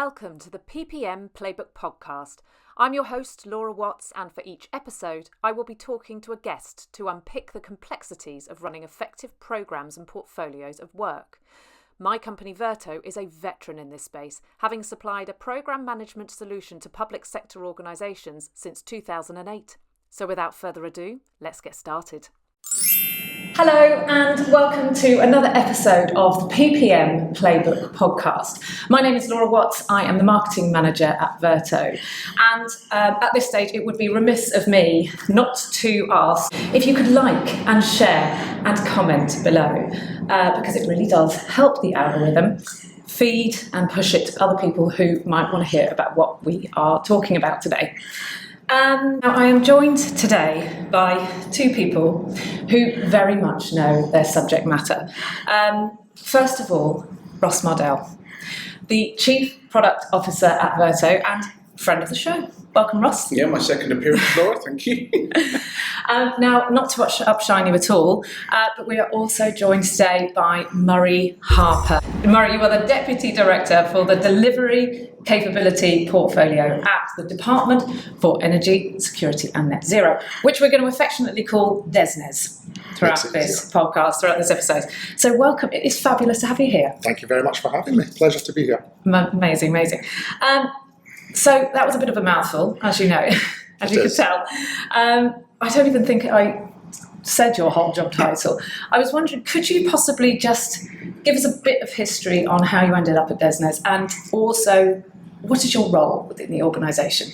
welcome to the PPM Playbook Podcast. I'm your host, Laura Watts, and for each episode, I will be talking to a guest to unpick the complexities of running effective programmes and portfolios of work. My company, Verto, is a veteran in this space, having supplied a programme management solution to public sector organisations since 2008. So without further ado, let's get started. Hello and welcome to another episode of the PPM Playbook Podcast. My name is Laura Watts. I am the marketing manager at Verto. And at this stage, it would be remiss of me not to ask if you could like and share and comment below, because it really does help the algorithm feed and push it to other people who might want to hear about what we are talking about today. Now, I am joined today by two people who very much know their subject matter. First of all, Mardell, the Chief Product Officer at Verto and friend of the show. Welcome, Ross. Yeah, my second appearance, Laura, thank you. Now, not to upshine you at all, but we are also joined today by Murray Harper. Murray, you are the Deputy Director for the Delivery Capability Portfolio at the Department for Energy, Security and Net Zero, which we're going to affectionately call DESNZ throughout this podcast, throughout this episode. So welcome. It is fabulous to have you here. Thank you very much for having me. Pleasure to be here. Amazing. So that was a bit of a mouthful, as you know, as you could tell. I don't even think I said your whole job title. I was wondering, could you possibly just give us a bit of history on how you ended up at DESNZ, and also what is your role within the organisation?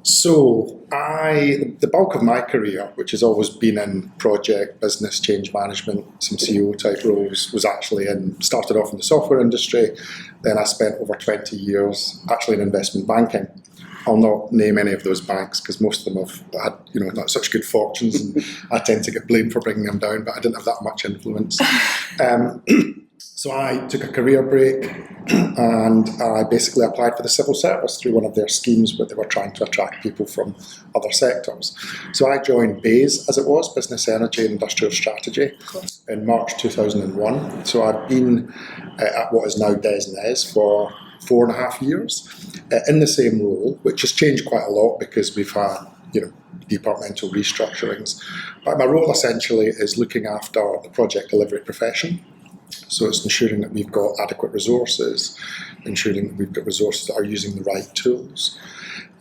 So the bulk of my career, which has always been in project, business, change management, some CEO type roles, was actually started off in the software industry. Then I spent over 20 years actually in investment banking. I'll not name any of those banks because most of them have had, not such good fortunes, and I tend to get blamed for bringing them down, but I didn't have that much influence. So I took a career break and I basically applied for the civil service through one of their schemes where they were trying to attract people from other sectors. So I joined BEIS, as it was, Business, Energy and Industrial Strategy, in March 2001. So I've been at what is now DESNZ for 4.5 years in the same role, which has changed quite a lot because we've had, departmental restructurings. But my role essentially is looking after the project delivery profession. So it's ensuring that we've got adequate resources, ensuring that we've got resources that are using the right tools.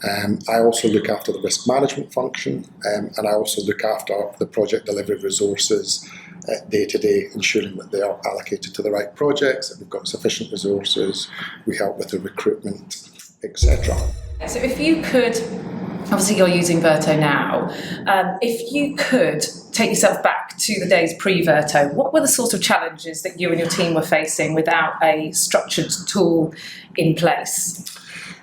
I also look after the risk management function, and I also look after the project delivery resources day to day, ensuring that they are allocated to the right projects, that we've got sufficient resources, we help with the recruitment, etc. So if you could, obviously you're using Verto now, if you could take yourself back to the days pre-Verto, what were the sort of challenges that you and your team were facing without a structured tool in place?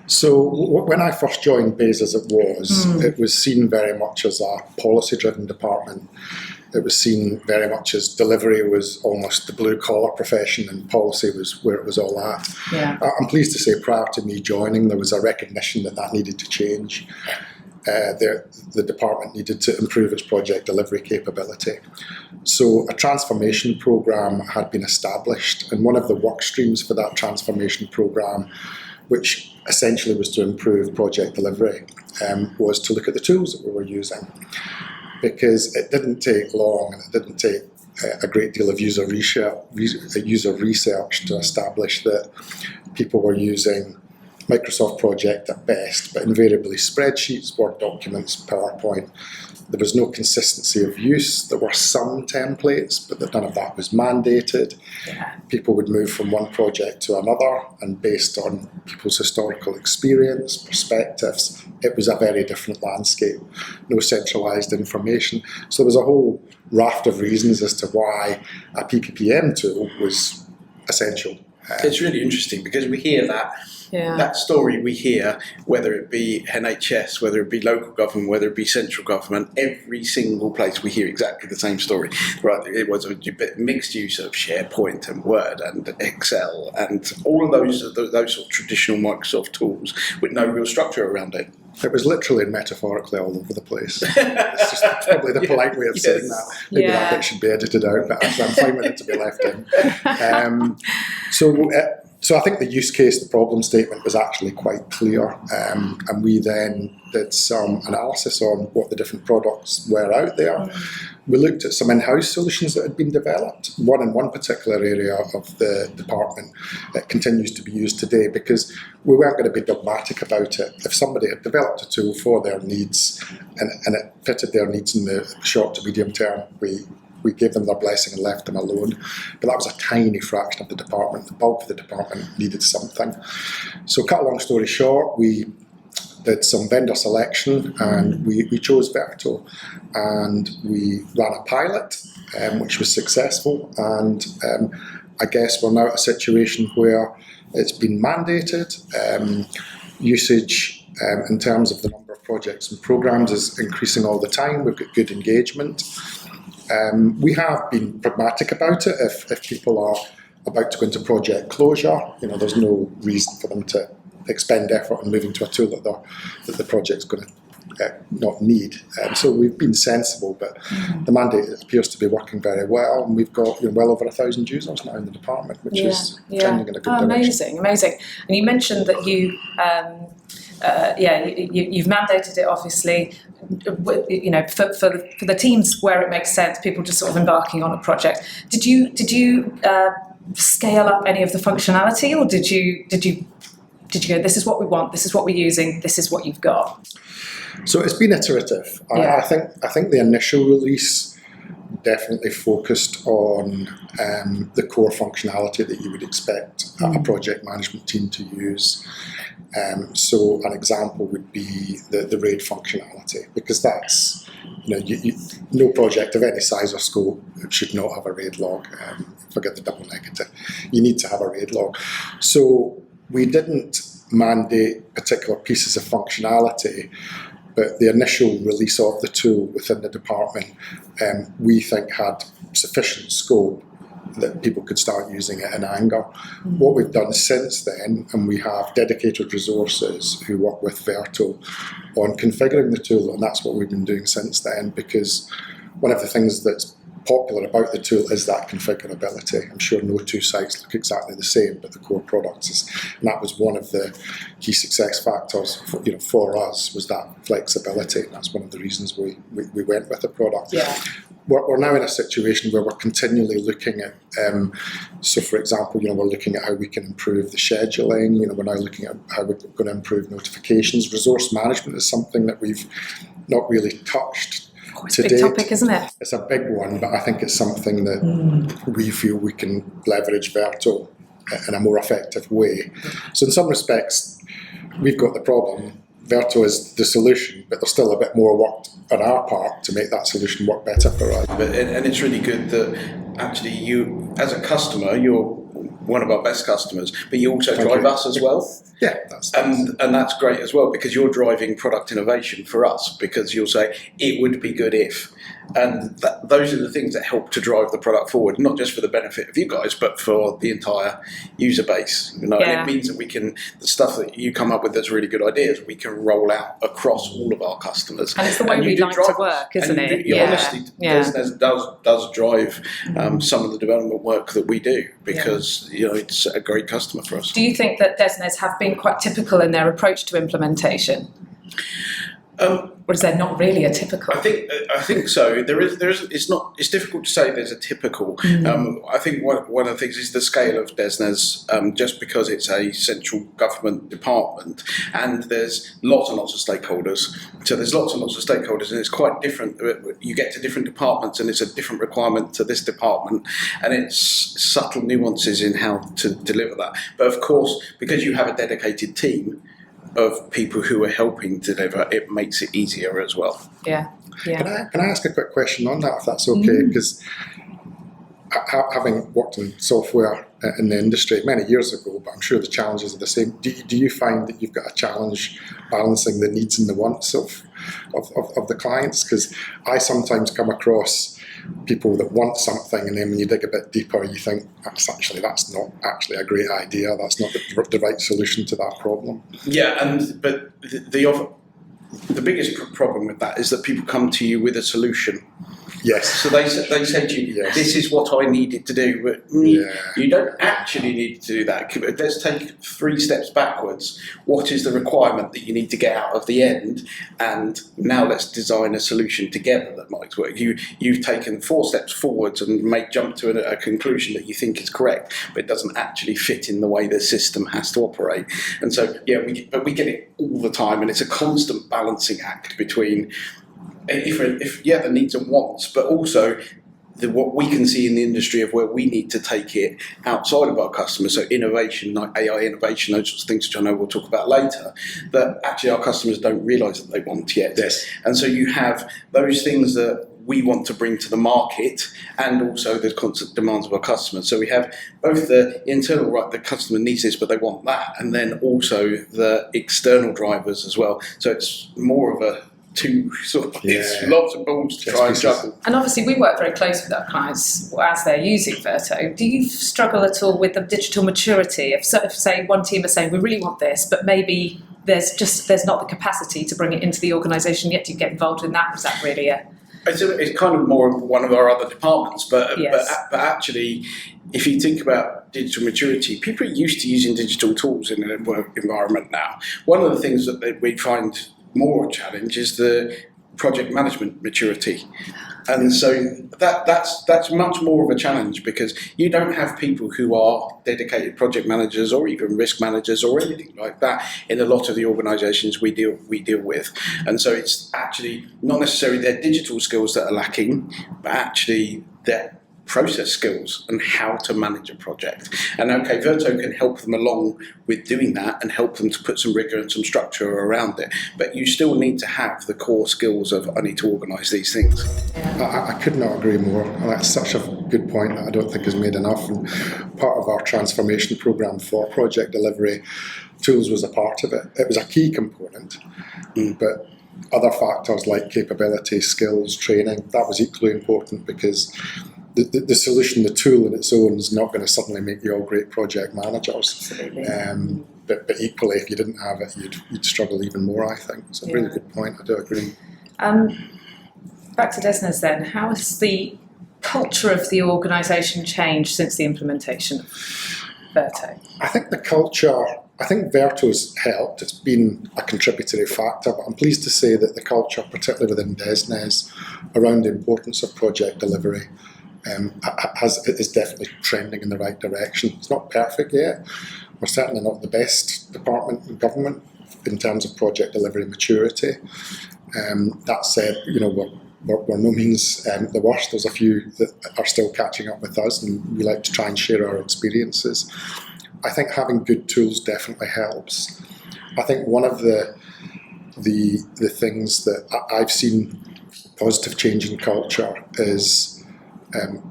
So when I first joined BEIS as it was seen very much as a policy-driven department. It was seen very much as delivery was almost the blue-collar profession and policy was where it was all at. Yeah. I'm pleased to say prior to me joining, there was a recognition that needed to change. The department needed to improve its project delivery capability. So a transformation programme had been established, and one of the work streams for that transformation programme, which essentially was to improve project delivery, was to look at the tools that we were using. Because it didn't take long and it didn't take a great deal of user research to establish that people were using Microsoft Project at best, but invariably spreadsheets, Word documents, PowerPoint. There was no consistency of use. There were some templates, but none of that was mandated. Yeah. People would move from one project to another, and based on people's historical experience, perspectives, it was a very different landscape. No centralised information. So there was a whole raft of reasons as to why a PPPM tool was essential. It's really interesting because we hear that story we hear, whether it be NHS, whether it be local government, whether it be central government, every single place we hear exactly the same story. Right? It was a mixed use of SharePoint and Word and Excel and all of those sort of traditional Microsoft tools with no real structure around it. It was literally and metaphorically all over the place. It's just probably the polite way of saying that. Maybe that bit should be edited out, but I'm fine with it to be left in. So So I think the use case, the problem statement was actually quite clear, and we then did some analysis on what the different products were out there. We looked at some in-house solutions that had been developed, one in one particular area of the department that continues to be used today, because we weren't going to be dogmatic about it. If somebody had developed a tool for their needs and it fitted their needs in the short to medium term, we gave them their blessing and left them alone. But that was a tiny fraction of the department. The bulk of the department needed something. So cut a long story short, we did some vendor selection and we chose Verto, and we ran a pilot which was successful, and I guess we're now at a situation where it's been mandated. Usage in terms of the number of projects and programs is increasing all the time. We've got good engagement. We have been pragmatic about it. If people are about to go into project closure, there's no reason for them to expend effort on moving to a tool that the project's going to not need. So we've been sensible, but the mandate appears to be working very well, and we've got well over 1,000 users now in the department, which is trending in a good direction. Amazing. And you mentioned that you've mandated it, obviously, for the teams where it makes sense, people just sort of embarking on a project. Did you scale up any of the functionality, or did you go, this is what we want, this is what we're using, this is what you've got? So it's been iterative. I think the initial release definitely focused on the core functionality that you would expect a project management team to use. So an example would be the RAID functionality, because that's, no project of any size or scope should not have a RAID log. Forget the double negative. You need to have a RAID log. So we didn't mandate particular pieces of functionality, but the initial release of the tool within the department, we think had sufficient scope that people could start using it in anger. What we've done since then, and we have dedicated resources who work with Verto on configuring the tool, and that's what we've been doing since then, because one of the things that's popular about the tool is that configurability. I'm sure no two sites look exactly the same, but the core product is, and that was one of the key success factors for us, was that flexibility. And that's one of the reasons we went with the product. We're now in a situation where we're continually looking at, so for example, we're looking at how we can improve the scheduling. We're now looking at how we're going to improve notifications. Resource management is something that we've not really touched. It's a big topic, isn't it? It's a big one, but I think it's something that we feel we can leverage Verto in a more effective way. So in some respects, we've got the problem. Verto is the solution, but there's still a bit more work on our part to make that solution work better for us. And it's really good that actually you, as a customer, you're one of our best customers, but you also drive us as well. Yeah, and that's great as well, because you're driving product innovation for us, because you'll say it would be good if, and those are the things that help to drive the product forward, not just for the benefit of you guys, but for the entire user base. And it means that we can, the stuff that you come up with that's really good ideas, we can roll out across all of our customers. And it's the way we like to work, isn't it? Honestly, DESNZ does drive some of the development work that we do, because it's a great customer for us. Do you think that DESNZ have been quite typical in their approach to implementation? Or is there not really a typical? I think so. There is. It's difficult to say there's a typical. I think one of the things is the scale of DESNZ, just because it's a central government department, and there's lots and lots of stakeholders. So there's lots and lots of stakeholders, and it's quite different. You get to different departments, and it's a different requirement to this department, and it's subtle nuances in how to deliver that. But of course, because you have a dedicated team of people who are helping deliver, it makes it easier as well. Yeah. Can I ask a quick question on that, if that's okay? Because having worked in software in the industry many years ago, but I'm sure the challenges are the same. Do you find that you've got a challenge balancing the needs and the wants of the clients? Because I sometimes come across people that want something, and then when you dig a bit deeper, you think that's not actually a great idea. That's not the right solution to that problem. Yeah, but the biggest problem with that is that people come to you with a solution, Yes. So they said to you, yes. this is what I needed to do, but you don't actually need to do that. Let's take 3 steps backwards. What is the requirement that you need to get out of the end? And now let's design a solution together that might work. You've taken 4 steps forwards and jump to a conclusion that you think is correct, but it doesn't actually fit in the way the system has to operate. And so, we get it all the time, and it's a constant balancing act between the needs and wants, but also what we can see in the industry of where we need to take it outside of our customers. So innovation, like AI innovation, those sorts of things, which I know we'll talk about later, that actually our customers don't realise that they want yet. Yes. And so you have those things that we want to bring to the market, and also the constant demands of our customers. So we have both the internal, right, the customer needs this, but they want that, and then also the external drivers as well. So it's more of a it's lots of balls to try and juggle. And obviously we work very close with our clients as they're using Verto. Do you struggle at all with the digital maturity? If say one team is saying we really want this, but maybe there's not the capacity to bring it into the organisation yet, do you get involved in that? Is that really It's kind of more of one of our other departments, but actually, if you think about digital maturity, people are used to using digital tools in a work environment now. One of the things that we find more a challenge is the project management maturity, and so that's much more of a challenge, because you don't have people who are dedicated project managers or even risk managers or anything like that in a lot of the organisations we deal with, and so it's actually not necessarily their digital skills that are lacking, but actually their process skills and how to manage a project. And Verto can help them along with doing that and help them to put some rigour and some structure around it. But you still need to have the core skills of, I need to organise these things. I could not agree more. And that's such a good point that I don't think is made enough. And part of our transformation programme for project delivery, tools was a part of it. It was a key component, but other factors like capability, skills, training, that was equally important, because the solution, the tool in its own, is not going to suddenly make you all great project managers. But equally, if you didn't have it, you'd struggle even more, I think. It's a really good point. I do agree. Back to DESNZ then. How has the culture of the organisation changed since the implementation of Verto? I think the culture, I think Verto's helped. It's been a contributory factor, but I'm pleased to say that the culture, particularly within DESNZ, around the importance of project delivery, is definitely trending in the right direction. It's not perfect yet. We're certainly not the best department in government in terms of project delivery maturity. That said, we're no means the worst. There's a few that are still catching up with us, and we like to try and share our experiences. I think having good tools definitely helps. I think one of the things that I've seen positive change in culture is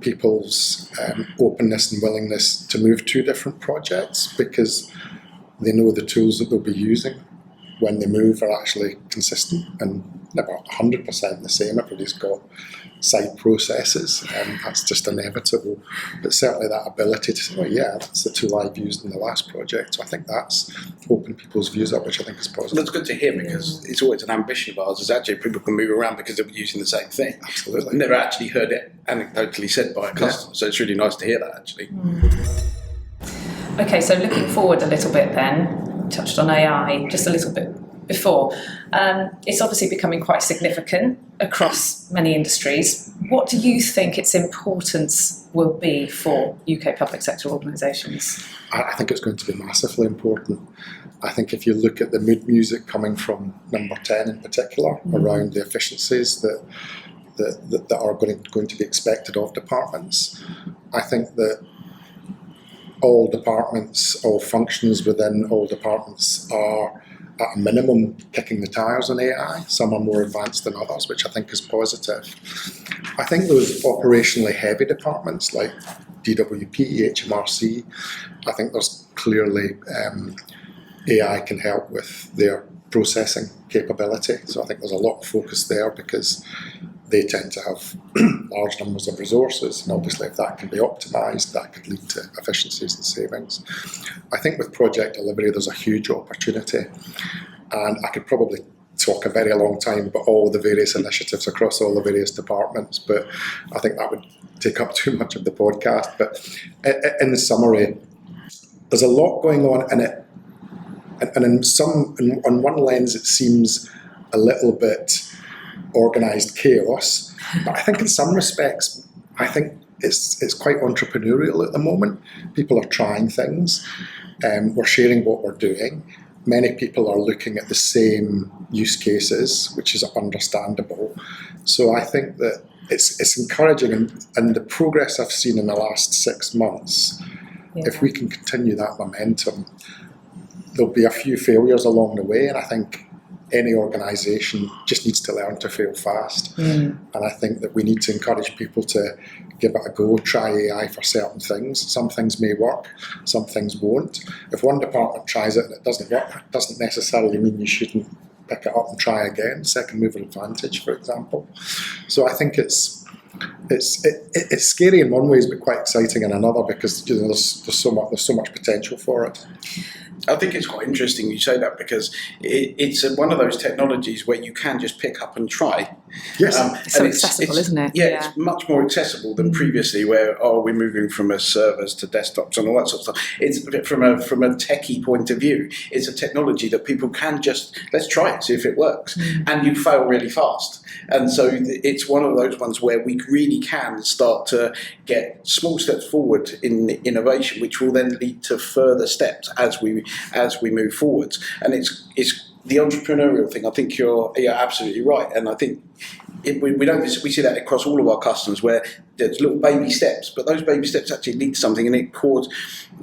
people's openness and willingness to move to different projects, because they know the tools that they'll be using when they move are actually consistent and never 100% the same. Everybody's got side processes, and that's just inevitable. But certainly that ability to say, that's the tool I've used in the last project. So I think that's opened people's views up, which I think is positive. That's good to hear, because it's always an ambition of ours, is actually people can move around because they're using the same thing. Absolutely. I've never actually heard it anecdotally said by a customer, so it's really nice to hear that, actually. Okay, so looking forward a little bit then, touched on AI just a little bit before. It's obviously becoming quite significant across many industries. What do you think its importance will be for UK public sector organisations? I think it's going to be massively important. I think if you look at the mood music coming from number 10 in particular, around the efficiencies that are going to be expected of departments, I think that all departments, all functions within all departments are at a minimum kicking the tyres on AI. Some are more advanced than others, which I think is positive. I think those operationally heavy departments like DWP, HMRC, I think there's clearly AI can help with their processing capability. So I think there's a lot of focus there, because they tend to have large numbers of resources, and obviously if that can be optimised, that could lead to efficiencies and savings. I think with project delivery there's a huge opportunity, and I could probably talk a very long time about all the various initiatives across all the various departments, but I think that would take up too much of the podcast. But in summary, there's a lot going on in it, and on one lens it seems a little bit organised chaos, but I think in some respects, I think it's quite entrepreneurial at the moment. People are trying things, we're sharing what we're doing. Many people are looking at the same use cases, which is understandable. So I think that it's encouraging, and the progress I've seen in the last 6 months, if we can continue that momentum, there'll be a few failures along the way, and I think any organisation just needs to learn to fail fast. And I think that we need to encourage people to give it a go, try AI for certain things. Some things may work, some things won't. If one department tries it and it doesn't work, it doesn't necessarily mean you shouldn't pick it up and try again. Second mover advantage, for example. So I think it's scary in one way, but quite exciting in another, because there's so much potential for it. I think it's quite interesting you say that, because it's one of those technologies where you can just pick up and try. Yes. It's so accessible, isn't it? Yeah, it's much more accessible than previously, where we're moving from servers to desktops and all that sort of stuff. It's from a techie point of view, it's a technology that people can just, let's try it, see if it works, and you fail really fast. And so it's one of those ones where we really can start to get small steps forward in innovation, which will then lead to further steps as we move forwards. And it's the entrepreneurial thing. I think you're absolutely right, and I think we see that across all of our customers, where there's little baby steps, but those baby steps actually lead to something, and it causes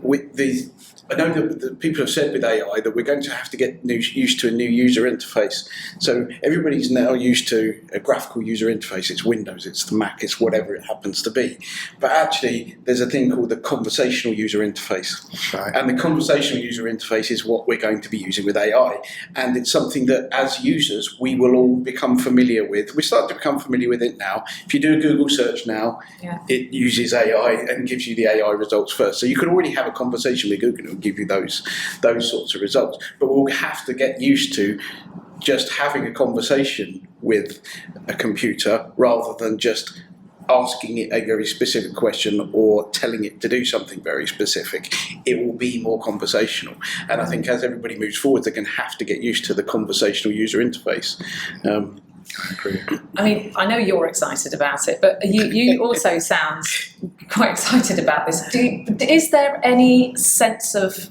with the. I know that people have said with AI that we're going to have to get used to a new user interface. So everybody's now used to a graphical user interface. It's Windows, it's the Mac, it's whatever it happens to be. But actually, there's a thing called the conversational user interface. Right. And the conversational user interface is what we're going to be using with AI. And it's something that, as users, we will all become familiar with. We're starting to become familiar with it now. If you do a Google search now, it uses AI and gives you the AI results first. So you can already have a conversation with Google and give you those sorts of results. But we'll have to get used to just having a conversation with a computer rather than just asking it a very specific question or telling it to do something very specific. It will be more conversational. And I think as everybody moves forward, they're going to have to get used to the conversational user interface. I agree. I mean, I know you're excited about it, but you also sound quite excited about this. Is there any sense of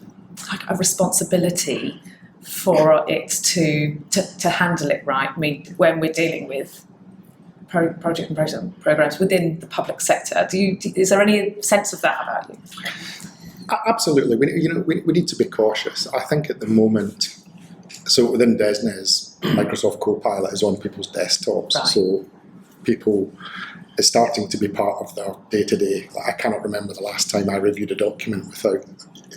like a responsibility for it to handle it right? I mean, when we're dealing with project and programs within the public sector, is there any sense of that about you? Absolutely. We need to be cautious. I think at the moment, so within DESNZ, Microsoft Copilot is on people's desktops, right. So it's starting to be part of their day-to-day. I cannot remember the last time I reviewed a document without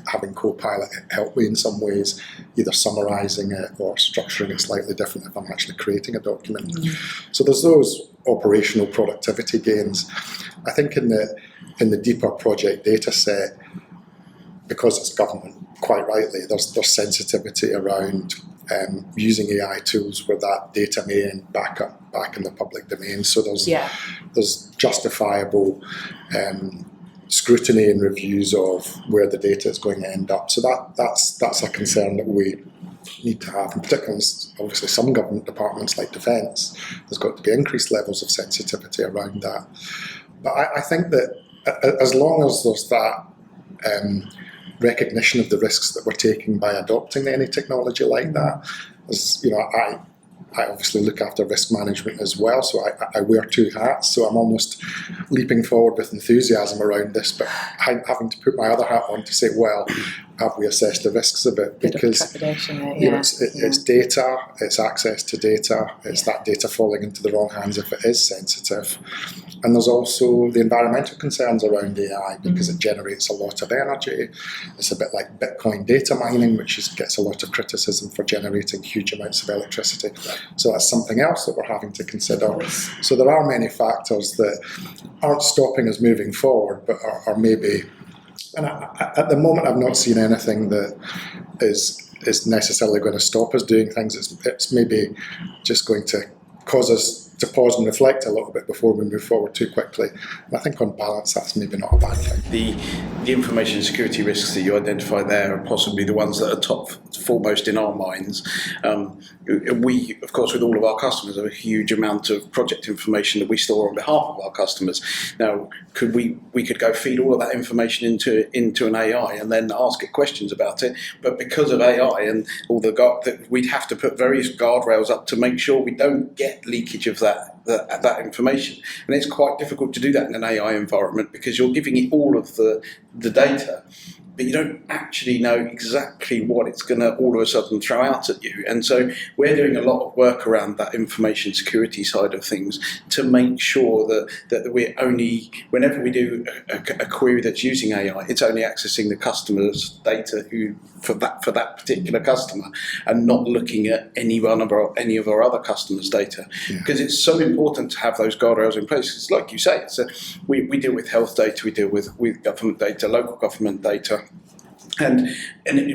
having Copilot help me in some ways, either summarising it or structuring it slightly different if I'm actually creating a document. So there's those operational productivity gains. I think in the deeper project data set, because it's government, quite rightly, there's sensitivity around using AI tools where that data may end back in the public domain. So there's justifiable scrutiny and reviews of where the data is going to end up. So that's a concern that we need to have, in particular, obviously some government departments like Defence, there's got to be increased levels of sensitivity around that. But I think that as long as there's that recognition of the risks that we're taking by adopting any technology like that, as you know, I obviously look after risk management as well, so I wear two hats, so I'm almost leaping forward with enthusiasm around this, but having to put my other hat on to say, well, have we assessed the risks of it? Because it's data, it's access to data, it's that data falling into the wrong hands if it is sensitive. And there's also the environmental concerns around AI, because it generates a lot of energy. It's a bit like Bitcoin data mining, which gets a lot of criticism for generating huge amounts of electricity. So that's something else that we're having to consider. So there are many factors that aren't stopping us moving forward, but are maybe And at the moment, I've not seen anything that is necessarily going to stop us doing things. It's maybe just going to cause us to pause and reflect a little bit before we move forward too quickly. And I think on balance, that's maybe not a bad thing. The information security risks that you identify there are possibly the ones that are foremost in our minds. We, of course, with all of our customers, have a huge amount of project information that we store on behalf of our customers. Now, we could go feed all of that information into an AI and then ask it questions about it, but because of AI and all we'd have to put various guardrails up to make sure we don't get leakage of that information. And it's quite difficult to do that in an AI environment because you're giving it all of the data, but you don't actually know exactly what it's going to all of a sudden throw out at you. And so we're doing a lot of work around that information security side of things to make sure that we're only, whenever we do a query that's using AI, it's only accessing the customer's data for that particular customer and not looking at any of our other customers' data. Yeah. Because it's so important to have those guardrails in place. It's like you say, we deal with health data, we deal with government data, local government data. And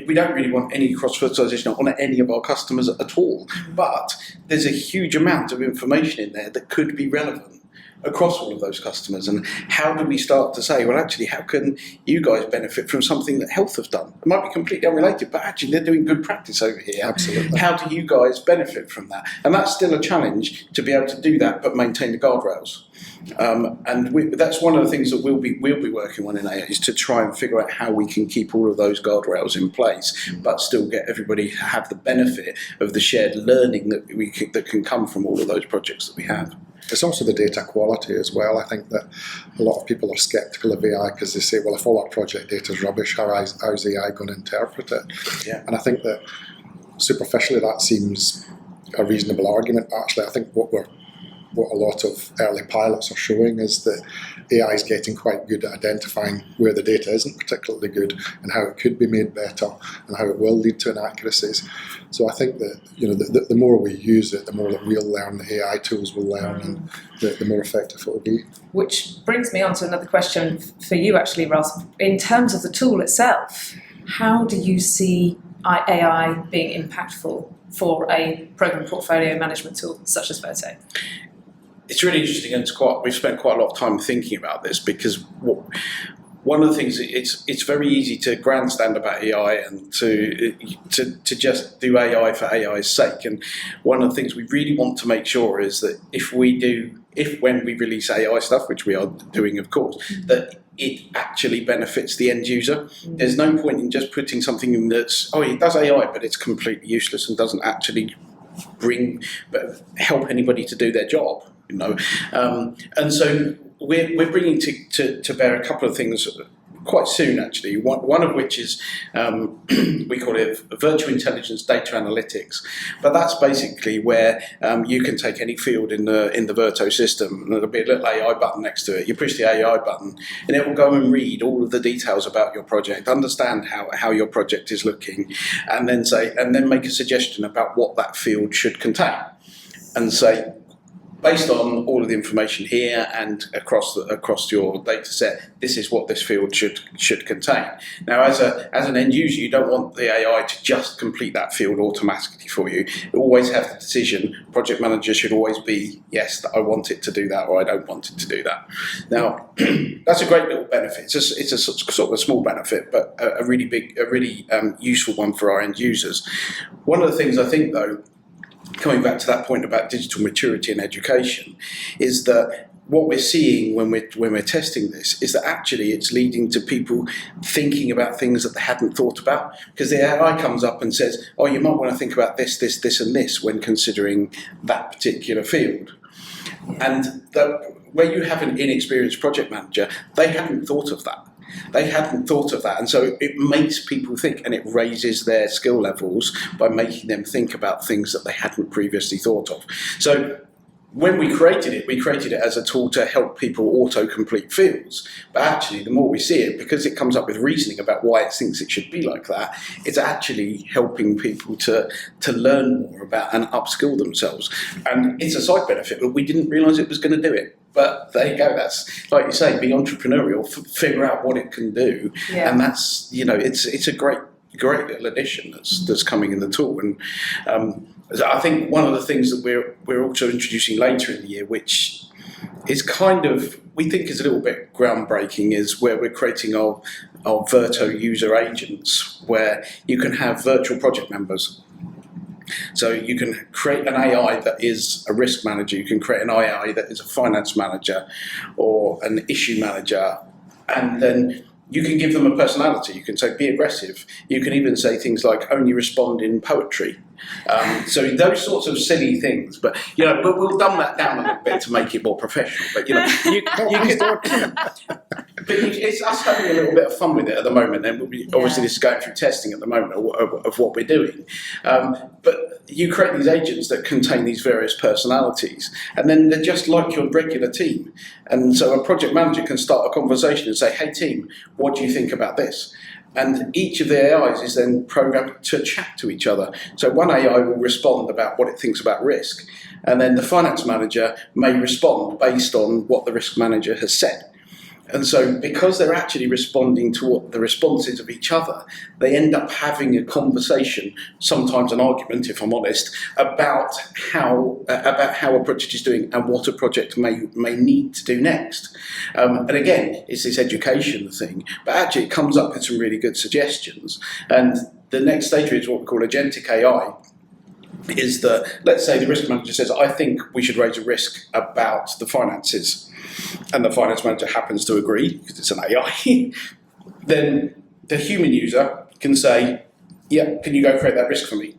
we don't really want any cross-fertilisation on any of our customers at all. But there's a huge amount of information in there that could be relevant across all of those customers. And how do we start to say, well, actually, how can you guys benefit from something that health have done? It might be completely unrelated, but actually they're doing good practice over here. Absolutely. How do you guys benefit from that? And that's still a challenge to be able to do that, but maintain the guardrails. That's one of the things that we'll be working on in AI, is to try and figure out how we can keep all of those guardrails in place, but still get everybody to have the benefit of the shared learning that can come from all of those projects that we have. It's also the data quality as well. I think that a lot of people are sceptical of AI because they say, well, if all our project data is rubbish, how's AI going to interpret it? Yeah. And I think that superficially that seems a reasonable argument. But actually, I think what a lot of early pilots are showing is that AI is getting quite good at identifying where the data isn't particularly good and how it could be made better and how it will lead to inaccuracies. So I think that the more we use it, the more that we'll learn, the AI tools will learn, and the more effective it will be. Which brings me on to another question for you, actually, Ross. In terms of the tool itself, how do you see AI being impactful for a program portfolio management tool such as Verto? It's really interesting, and we've spent quite a lot of time thinking about this because one of the things, it's very easy to grandstand about AI and to just do AI for AI's sake. And one of the things we really want to make sure is that when we release AI stuff, which we are doing, of course, that it actually benefits the end user. There's no point in just putting something in that's, it does AI, but it's completely useless and doesn't actually help anybody to do their job. And so we're bringing to bear a couple of things quite soon, actually. One of which is we call it virtual intelligence data analytics, but that's basically where you can take any field in the Verto system, and there'll be a little AI button next to it. You push the AI button, and it will go and read all of the details about your project, understand how your project is looking, and then make a suggestion about what that field should contain, and say, based on all of the information here and across your data set, this is what this field should contain. Now, as an end user, you don't want the AI to just complete that field automatically for you. You always have the decision. Project manager should always be, yes, I want it to do that, or I don't want it to do that. Now, that's a great little benefit. It's a sort of a small benefit, but a really useful one for our end users. One of the things I think, though, coming back to that point about digital maturity and education, is that what we're seeing when we're testing this is that actually it's leading to people thinking about things that they hadn't thought about, because the AI comes up and says, you might want to think about this, this, this and this when considering that particular field. And where you have an inexperienced project manager, they hadn't thought of that. And so it makes people think, and it raises their skill levels by making them think about things that they hadn't previously thought of. So when we created it as a tool to help people auto-complete fields. But actually, the more we see it, because it comes up with reasoning about why it thinks it should be like that, it's actually helping people to learn more about and upskill themselves. And it's a side benefit, but we didn't realise it was going to do it. But there you go. That's, like you say, be entrepreneurial, figure out what it can do, and that's, it's a great little addition that's coming in the tool. And I think one of the things that we're also introducing later in the year, which is kind of, we think is a little bit groundbreaking, is where we're creating our Verto user agents, where you can have virtual project members. So you can create an AI that is a risk manager, you can create an AI that is a finance manager or an issue manager, and then you can give them a personality. You can say, be aggressive. You can even say things like, only respond in poetry. So those sorts of silly things. But, we'll dumb that down a little bit to make it more professional. But, it's us having a little bit of fun with it at the moment. And obviously this is going through testing at the moment of what we're doing. But you create these agents that contain these various personalities, and then they're just like your regular team. And so a project manager can start a conversation and say, hey team, what do you think about this? And each of the AIs is then programmed to chat to each other. So one AI will respond about what it thinks about risk, and then the finance manager may respond based on what the risk manager has said. And so because they're actually responding to what the responses of each other, they end up having a conversation, sometimes an argument, if I'm honest, about how a project is doing and what a project may need to do next. And again, it's this education thing, but actually it comes up with some really good suggestions. And the next stage is what we call agentic AI. Is that, let's say the risk manager says, I think we should raise a risk about the finances, and the finance manager happens to agree because it's an AI, then the human user can say, yeah, can you go create that risk for me?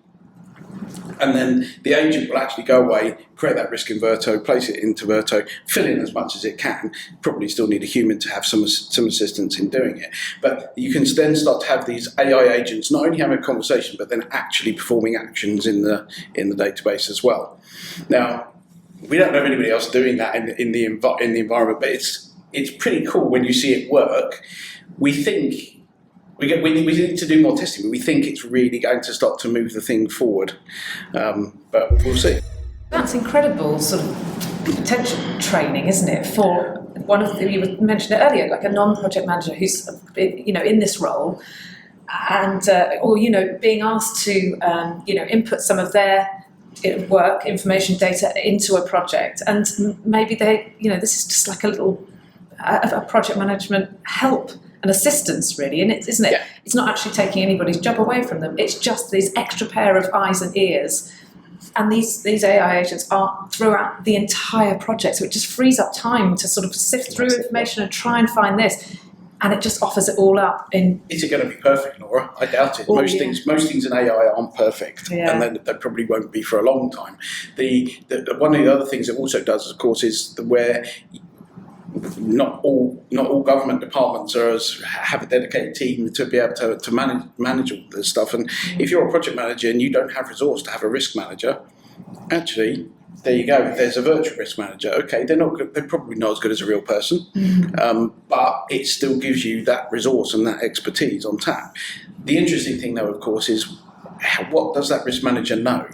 And then the agent will actually go away, create that risk in Verto, place it into Verto, fill in as much as it can. Probably still need a human to have some assistance in doing it. But you can then start to have these AI agents not only having a conversation, but then actually performing actions in the database as well. Now, we don't know of anybody else doing that in the environment, but it's pretty cool when you see it work. We think we need to do more testing, but we think it's really going to start to move the thing forward. But we'll see. That's incredible sort of potential training, isn't it? For one of you mentioned it earlier, like a non-project manager who's in this role, and or being asked to input some of their work, information, data into a project, and maybe this is just like a little a project management help and assistance, really, and isn't it? Yeah. It's not actually taking anybody's job away from them. It's just these extra pair of eyes and ears, and these AI agents are throughout the entire project. So it just frees up time to sort of sift through information and try and find this, and it just offers it all up. Is it going to be perfect, Laura? I doubt it. Most things in AI aren't perfect, and then they probably won't be for a long time. One of the other things it also does, of course, is where not all government departments have a dedicated team to be able to manage all this stuff. And if you're a project manager and you don't have resource to have a risk manager, actually, there you go. There's a virtual risk manager. Okay, they're probably not as good as a real person, but it still gives you that resource and that expertise on tap. The interesting thing, though, of course, is what does that risk manager know?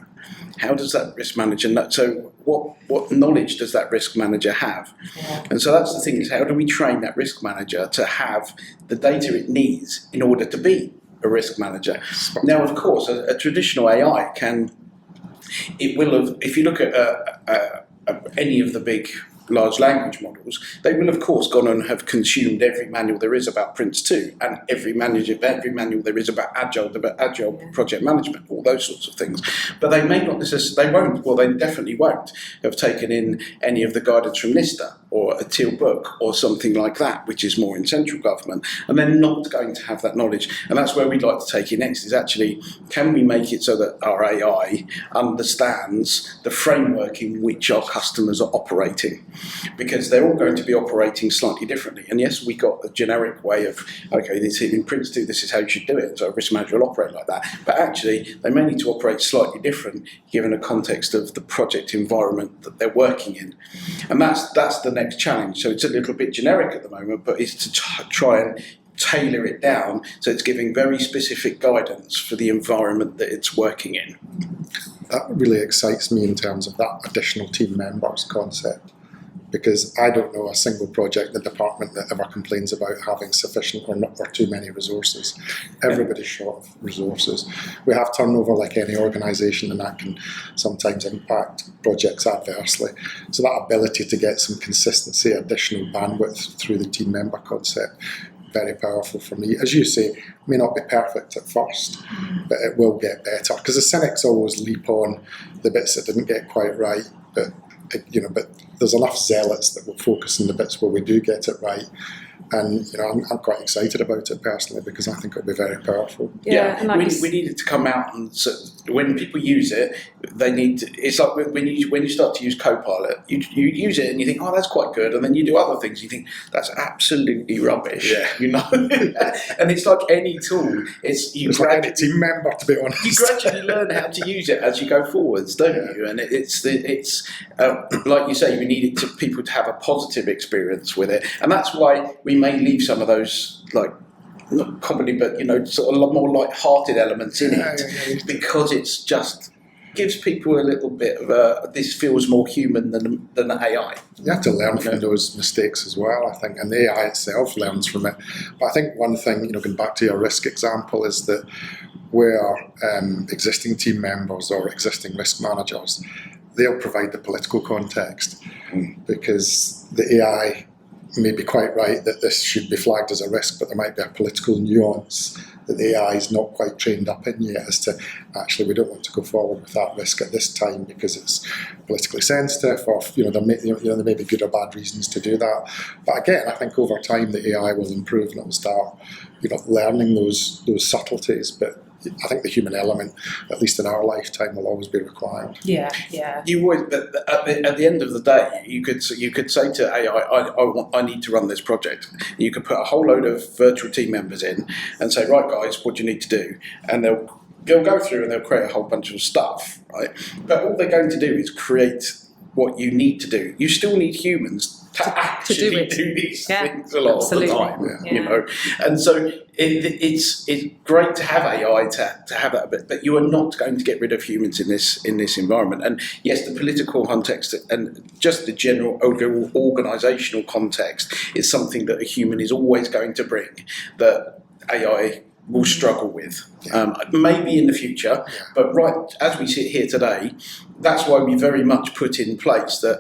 How does that risk manager know? So what knowledge does that risk manager have? Yeah. And so that's the thing, is how do we train that risk manager to have the data it needs in order to be a risk manager? Now, of course, a traditional AI if you look at any of the big large language models, they will of course gone and have consumed every manual there is about Prince2 and every manual there is about agile project management, all those sorts of things. But they may not necessarily, they definitely won't have taken in any of the guidance from NISTA or a Teal book or something like that, which is more in central government, and they're not going to have that knowledge. And that's where we'd like to take it next, is actually, can we make it so that our AI understands the framework in which our customers are operating? Because they're all going to be operating slightly differently. And yes, we got a generic way of, okay, this in Prince2, this is how you should do it, so a risk manager will operate like that. But actually, they may need to operate slightly different given a context of the project environment that they're working in. And that's the next challenge. So it's a little bit generic at the moment, but it's to try and tailor it down so it's giving very specific guidance for the environment that it's working in. That really excites me in terms of that additional team members concept. because I don't know a single project in the department that ever complains about having sufficient or too many resources. Everybody's short of resources. We have turnover like any organisation, and that can sometimes impact projects adversely. So that ability to get some consistency, additional bandwidth through the team member concept, very powerful for me. As you say, may not be perfect at first, but it will get better, because the cynics always leap on the bits that didn't get quite right, but there's enough zealots that will focus on the bits where we do get it right. And I'm quite excited about it personally, because I think it'll be very powerful. Yeah, we need it to come out, and so when people use it, they need to. It's like when you start to use Copilot, you use it and you think, oh, that's quite good, and then you do other things, you think that's absolutely rubbish. Yeah. And it's like any tool. It's like any team member, to be honest. You gradually learn how to use it as you go forwards, don't you? And it's like you say, we need it to people to have a positive experience with it, and that's why we may leave some of those, like, not comedy, but sort of more light-hearted elements in it, because it's just gives people a little bit of this feels more human than the AI. You have to learn from those mistakes as well, I think, and the AI itself learns from it. But I think one thing, going back to your risk example, is that where existing team members or existing risk managers, they'll provide the political context, because the AI may be quite right that this should be flagged as a risk, but there might be a political nuance that the AI is not quite trained up in yet, as to actually we don't want to go forward with that risk at this time because it's politically sensitive, or there may be good or bad reasons to do that. But again, I think over time the AI will improve and it will start learning those subtleties. But I think the human element, at least in our lifetime, will always be required. Yeah. You would, but at the end of the day, you could say to AI, I need to run this project. You could put a whole load of virtual team members in and say, right, guys, what do you need to do? And they'll go through and they'll create a whole bunch of stuff, right? But all they're going to do is create what you need to do. You still need humans to actually do these things a lot of the time, And so it's great to have AI to have that, but you are not going to get rid of humans in this environment. And yes, the political context and just the general overall organisational context is something that a human is always going to bring, that AI will struggle with. Maybe in the future, but right as we sit here today, that's why we very much put in place that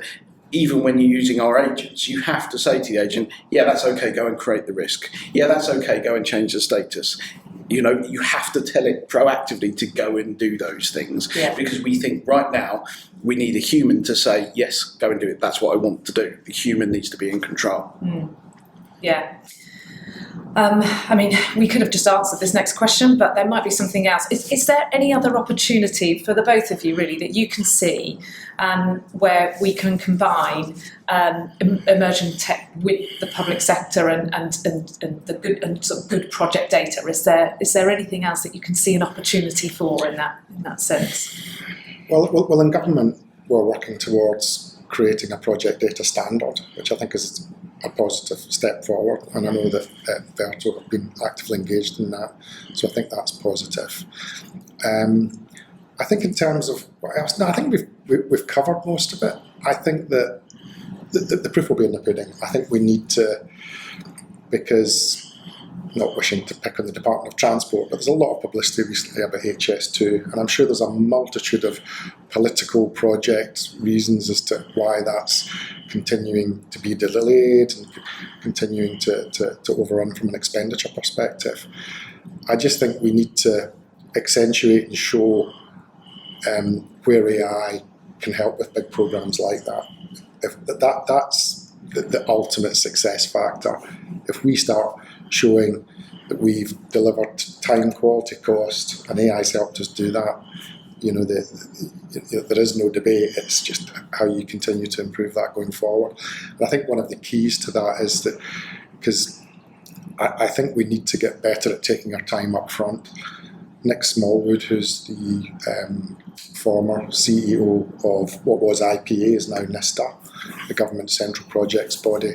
even when you're using our agents, you have to say to the agent, yeah, that's okay, go and create the risk. Yeah, that's okay, go and change the status. You have to tell it proactively to go and do those things, because we think right now we need a human to say, yes, go and do it. That's what I want to do. The human needs to be in control. Yeah. We could have just answered this next question, but there might be something else. Is there any other opportunity for the both of you, really, that you can see where we can combine emerging tech with the public sector and the good and sort of good project data? Is there anything else that you can see an opportunity for in that sense? Well, in government, we're working towards creating a project data standard, which I think is a positive step forward, and I know that Verto have been actively engaged in that, so I think that's positive. I think in terms of what else, I think we've covered most of it. I think that the proof will be in the pudding. I think we need to, because not wishing to pick on the Department of Transport, but there's a lot of publicity recently about HS2, and I'm sure there's a multitude of political project reasons as to why that's continuing to be delayed and continuing to overrun from an expenditure perspective. I just think we need to accentuate and show where AI can help with big programs like that. That's the ultimate success factor. If we start showing that we've delivered time, quality, cost, and AI's helped us do that, there is no debate. It's just how you continue to improve that going forward. And I think one of the keys to that is that, because I think we need to get better at taking our time up front. Nick Smallwood, who's the former CEO of what was IPA, is now NISTA, the Government Central Projects Body.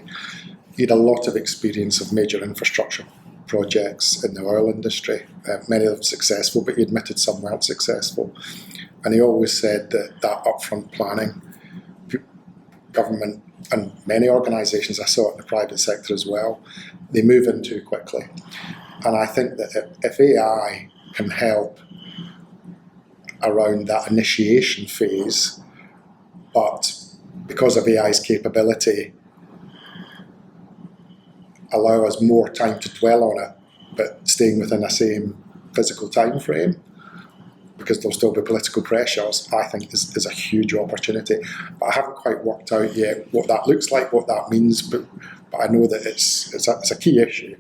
He had a lot of experience of major infrastructure projects in the oil industry, many of them successful, but he admitted some weren't successful. And he always said that upfront planning, government and many organisations, I saw it in the private sector as well, they move in too quickly. And I think that if AI can help around that initiation phase, but because of AI's capability, allow us more time to dwell on it, but staying within the same physical time frame, because there'll still be political pressures, I think is a huge opportunity. But I haven't quite worked out yet what that looks like, what that means, but I know that it's a key issue.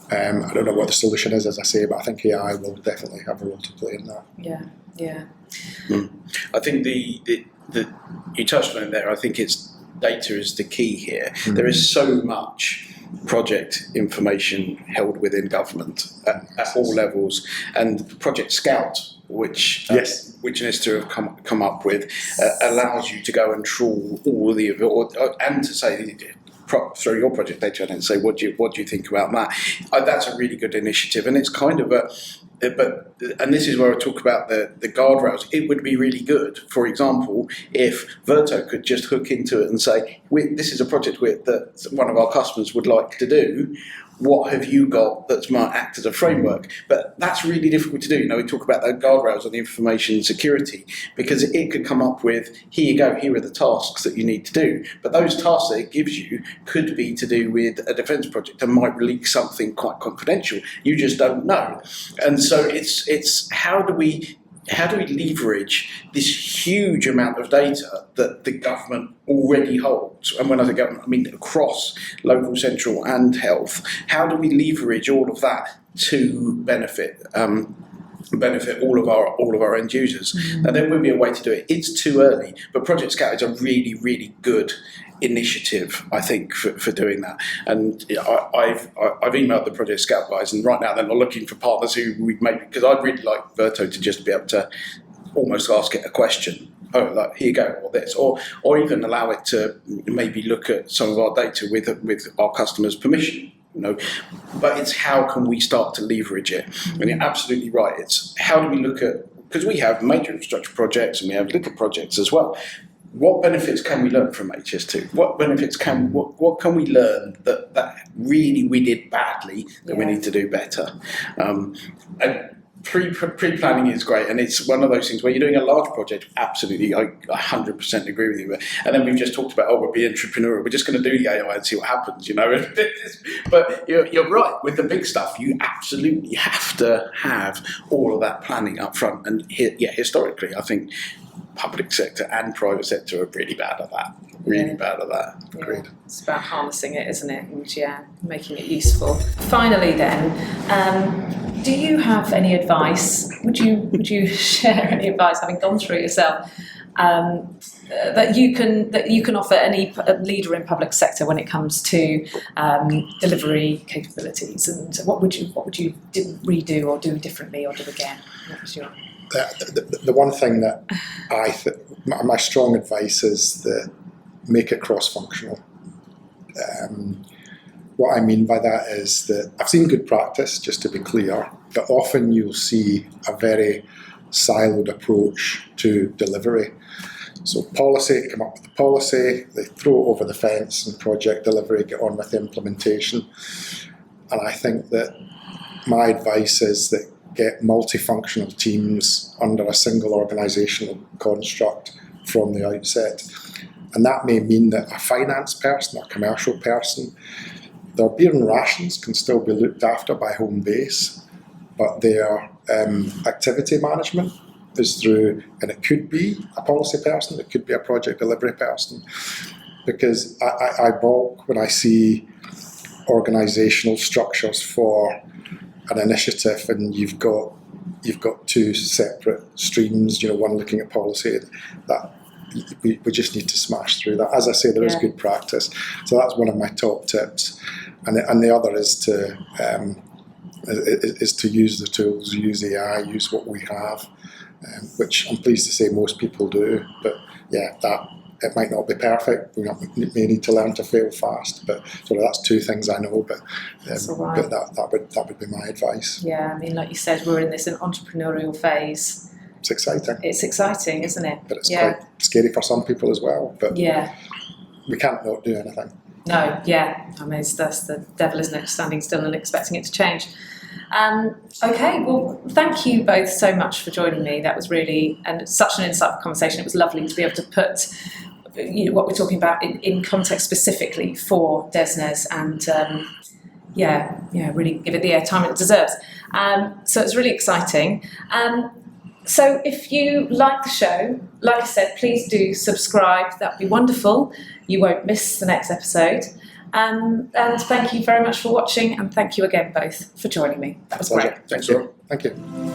I don't know what the solution is, as I say, but I think AI will definitely have a role to play in that. Yeah. I think the you touched on it there. I think it's data is the key here. There is so much project information held within government at all levels, and Project Scout, which NISTA have come up with, allows you to go and trawl all and to say, throw your project data and say, what do you think about that? That's a really good initiative, and it's kind of and this is where I talk about the guardrails. It would be really good, for example, if Verto could just hook into it and say, this is a project that one of our customers would like to do. What have you got that might act as a framework? But that's really difficult to do. We talk about the guardrails on the information security, because it could come up with, here you go, here are the tasks that you need to do. But those tasks that it gives you could be to do with a defence project and might leak something quite confidential. You just don't know. And so it's how do we leverage this huge amount of data that the government already holds? And when I say government, I mean across local, central and health. How do we leverage all of that to benefit all of our end users? And there will be a way to do it. It's too early, but Project Scout is a really, really good initiative, I think, for doing that. And I've emailed the Project Scout guys, and right now they're not looking for partners who we maybe, because I'd really like Verto to just be able to almost ask it a question. Oh, like, here you go, or this, or even allow it to maybe look at some of our data with our customers' permission. But it's how can we start to leverage it? And you're absolutely right. It's how do we look at, because we have major infrastructure projects and we have little projects as well. What benefits can we learn from HS2? What benefits what can we learn that really we did badly that we need to do better? And pre-planning is great, and it's one of those things where you're doing a large project. Absolutely, I 100% agree with you. And then we've just talked about, we'll be entrepreneurial. We're just going to do the AI and see what happens, But you're right. With the big stuff, you absolutely have to have all of that planning up front. And historically, I think public sector and private sector are really bad at that. Bad at that. Agreed. It's about harnessing it, isn't it? And making it useful. Finally, then, do you have any advice? Would you share any advice, having gone through it yourself, that you can offer any leader in public sector when it comes to delivery capabilities? And what would you redo or do differently or do again? What was your... The one thing that my strong advice is that make it cross-functional. What I mean by that is that I've seen good practice, just to be clear, but often you'll see a very siloed approach to delivery. So policy, come up with the policy, they throw it over the fence, and project delivery, get on with the implementation. And I think that my advice is that get multifunctional teams under a single organisational construct from the outset. And that may mean that a finance person, a commercial person, their beer and rations can still be looked after by home base, but their activity management is through, and it could be a policy person, it could be a project delivery person, because I balk when I see organisational structures for an initiative and you've got two separate streams, one looking at policy. That we just need to smash through that. As I say, there is good practice, so that's one of my top tips. And the other is to use the tools, use AI, use what we have, which I'm pleased to say most people do. But that it might not be perfect. We may need to learn to fail fast. But that's two things I know. But but that would be my advice. Yeah, I mean, like you said, we're in this entrepreneurial phase. It's exciting. It's exciting, isn't it? But it's quite scary for some people as well. But we can't not do anything. No, yeah. I mean, that's the devil, isn't it? Standing still and expecting it to change. Okay, well, thank you both so much for joining me. That was really such an insightful conversation. It was lovely to be able to put what we're talking about in context specifically for DESNZ and really give it the airtime it deserves. So it's really exciting. So if you like the show, like I said, please do subscribe. That would be wonderful. You won't miss the next episode. And thank you very much for watching, and thank you again both for joining me. That was great. Thanks, Laura. Thank you.